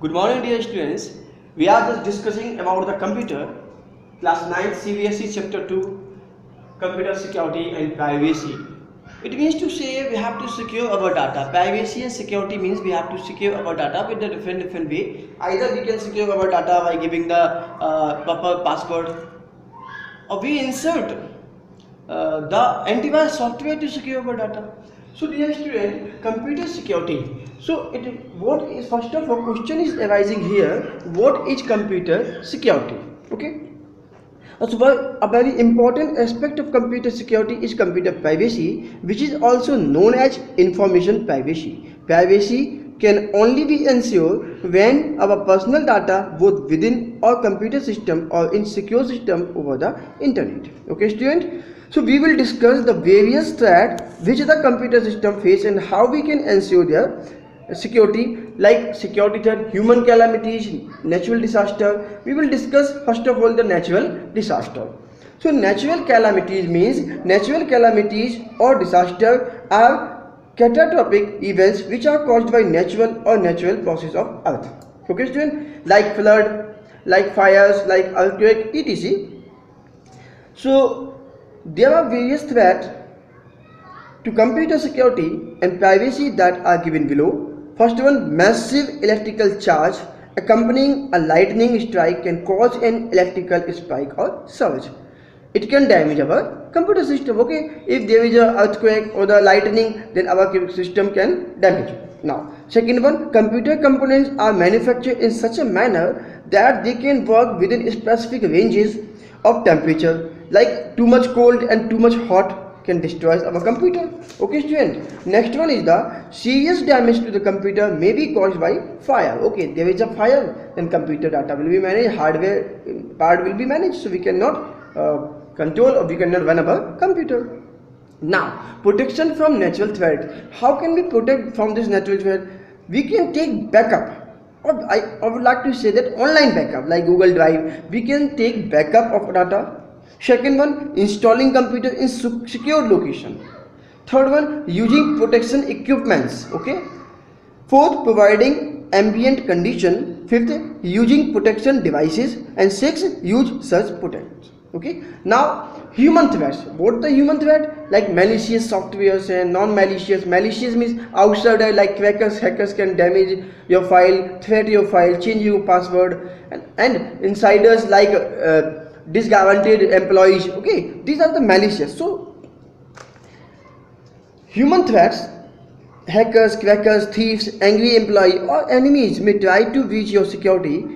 Good morning, dear students. We are just discussing about the computer, class 9 CBSE chapter 2, computer security and privacy. It means to say we have to secure our data. Privacy and security means we have to secure our data with a different way. Either we can secure our data by giving the proper password, or we insert the antivirus software to secure our data. So dear student, computer security. So what is, first of all, question is arising here, what is computer security? Okay. So a very important aspect of computer security is computer privacy, which is also known as information privacy. Privacy can only be ensured when our personal data both within our computer system or in secure system over the internet. Okay student, so we will discuss the various threats which the computer system face and how we can ensure their security, like security threat, human calamities, natural disaster. We will discuss first of all the natural disaster. So natural calamities means natural calamities or disaster are catastrophic events which are caused by natural or natural process of earth. Okay student, like flood, like fires, like earthquake, etc. So there are various threats to computer security and privacy that are given below. First one, massive electrical charge accompanying a lightning strike can cause an electrical spike or surge. It can damage our computer system. Okay, if there is an earthquake or the lightning, then our system can damage. Now, second one, computer components are manufactured in such a manner that they can work within specific ranges of temperature, like too much cold and too much hot can destroy our computer. Okay student, next one is the serious damage to the computer may be caused by fire. Okay, there is a fire, then computer data will be managed, hardware part will be managed, so we cannot control or we cannot run our computer. Now, protection from natural threat. How can we protect from this natural threat? We can take backup, or I would like to say that online backup, like Google Drive. We can take backup of data. Second one, installing computer in secure location. Third one, using protection equipments. Okay. Fourth, providing ambient condition. Fifth, using protection devices. And sixth, use such protections. Okay. Now, human threats. What the human threat? Like malicious softwares and non-malicious. Malicious means outsider, like crackers, hackers can damage your file, threat your file, change your password, and insiders like disguaranteed employees. Okay, these are the malicious. So human threats, hackers, crackers, thieves, angry employee or enemies may try to breach your security.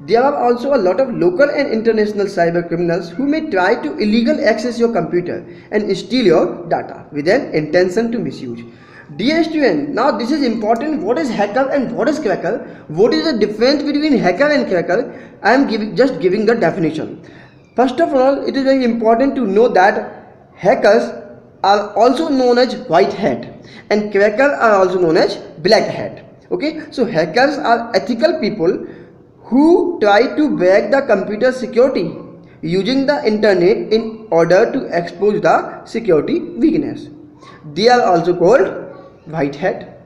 There are also a lot of local and international cyber criminals who may try to illegally access your computer and steal your data with an intention to misuse. Dear student, now this is important. What is hacker and what is cracker? What is the difference between hacker and cracker? I am just giving the definition. First of all, it is very important to know that hackers are also known as white hat and crackers are also known as black hat. Okay, so hackers are ethical people who try to break the computer security using the internet in order to expose the security weakness. They are also called white hat.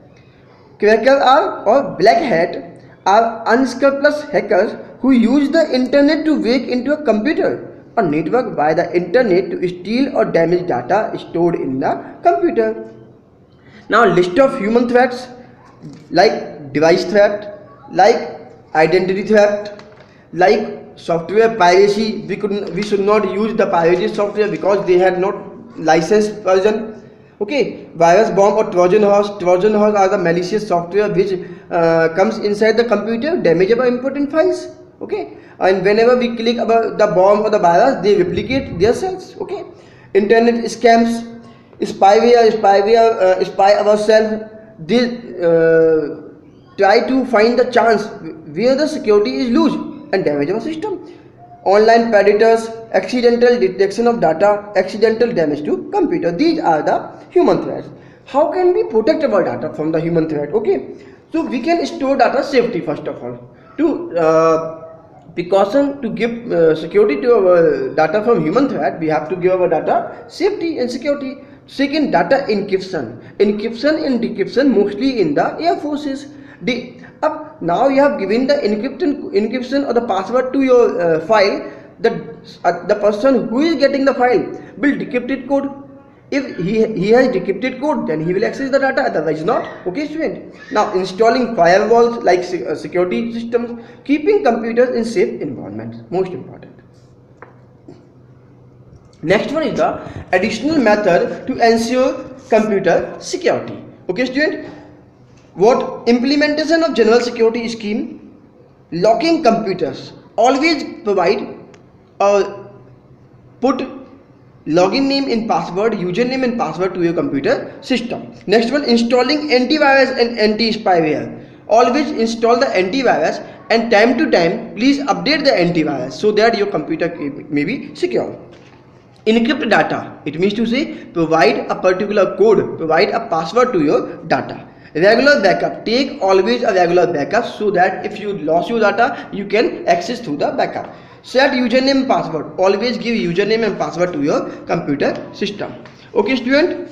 Crackers are, or black hat, are unscrupulous hackers who use the internet to break into a computer or network by the internet to steal or damage data stored in the computer. Now, list of human threats, like device threat, like identity theft, like software piracy. We should not use the pirated software because they had not licensed version. Okay, virus bomb or Trojan horse. Trojan horse are the malicious software which comes inside the computer, damage our important files. Okay, and whenever we click about the bomb or the virus, they replicate themselves. Okay, internet scams, spy ourselves. They try to find the chance where the security is loose and damage our system. Online predators, accidental detection of data, accidental damage to computer. These are the human threats. How can we protect our data from the human threat? Okay, so we can store data safety. First of all, to precaution to give security to our data from human threat, we have to give our data safety and security. Second, data encryption. Encryption and decryption mostly in the air forces. Up now you have given the encryption or the password to your file. The person who is getting the file will decrypt it code. If he has decrypted code, then he will access the data, otherwise not. Okay, student. Now, installing firewalls like security systems, keeping computers in safe environments, most important. Next one is the additional method to ensure computer security. Okay, student. What implementation of general security scheme? Locking computers. Always provide or put login name and password, username and password to your computer system. Next one, installing antivirus and anti-spyware. Always install the antivirus, and time to time please update the antivirus so that your computer may be secure. Encrypt data. It means to say provide a particular code, provide a password to your data. Regular backup. Take always a regular backup so that if you lost your data, you can access through the backup. Set username and password. Always give username and password to your computer system. Okay, student.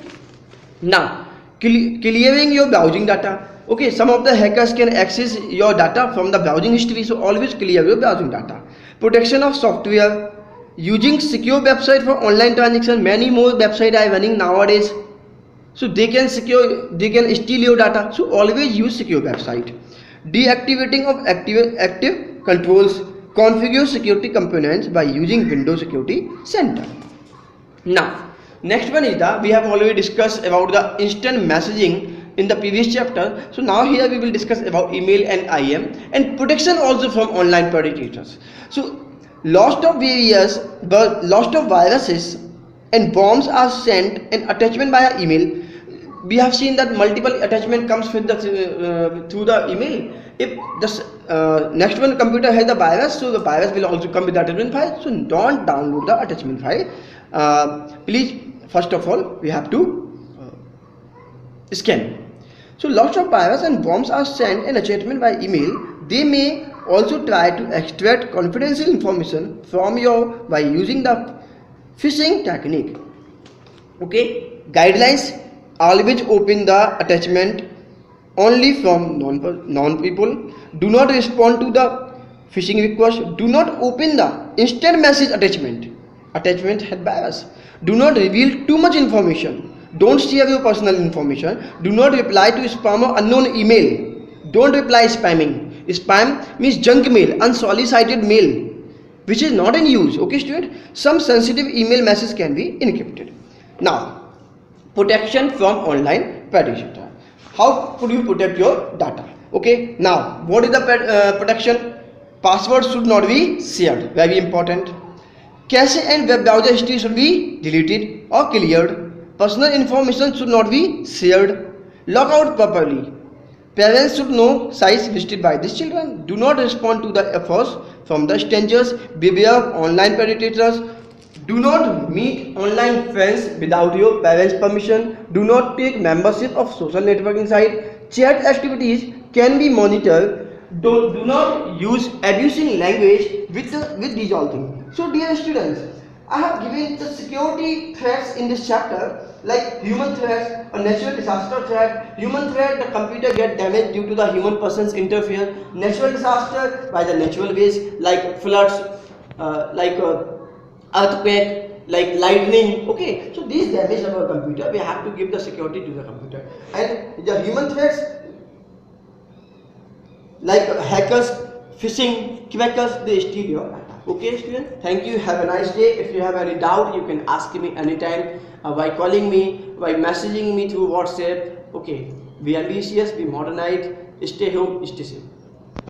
Now, clearing your browsing data. Okay, some of the hackers can access your data from the browsing history, so always clear your browsing data. Protection of software. Using secure website for online transaction. Many more websites are running nowadays, so they can steal your data. So always use secure website. Deactivating of active controls. Configure security components by using Windows Security Center. Now, next one is we have already discussed about the instant messaging in the previous chapter. So now here we will discuss about email and IM and protection also from online predators. So lots of viruses and bombs are sent and attachment via email. We have seen that multiple attachment comes with the through the email. If the next one computer has the virus, so the virus will also come with the attachment file. So don't download the attachment file. Please, first of all, we have to scan. So lots of virus and bombs are sent and attachment by email. They may also try to extract confidential information from you by using the phishing technique. Okay, guidelines. Always open the attachment only from known people. Do not respond to the phishing request. Do not open the instant message attachment. Attachment had virus. Do not reveal too much information. Don't share your personal information. Do not reply to spam or unknown email. Don't reply spamming. Spam means junk mail, unsolicited mail, which is not in use. Okay, student. Some sensitive email messages can be encrypted. Now, protection from online predator. How could you protect your data? Okay, now what is the protection? Passwords should not be shared, very important. Cache and web browser history should be deleted or cleared. Personal information should not be shared. Log out properly. Parents should know sites visited by these children. Do not respond to the offers from the strangers. Beware of online predators. Do not meet online friends without your parents' permission. Do not take membership of social networking site. Chat activities can be monitored. Do not use abusing language with these all things. So dear students, I have given the security threats in this chapter, like human threats, a natural disaster threat. Human threat, the computer get damaged due to the human person's interfere. Natural disaster by the natural ways like floods, earthquake, like lightning. Okay, so these damage our computer, we have to give the security to the computer. And the human threats like hackers, phishing, crackers, they steal your data. Okay, student, thank you, have a nice day. If you have any doubt, you can ask me anytime by calling me, by messaging me through WhatsApp. Okay, be ambitious, be modernized, stay home, stay safe.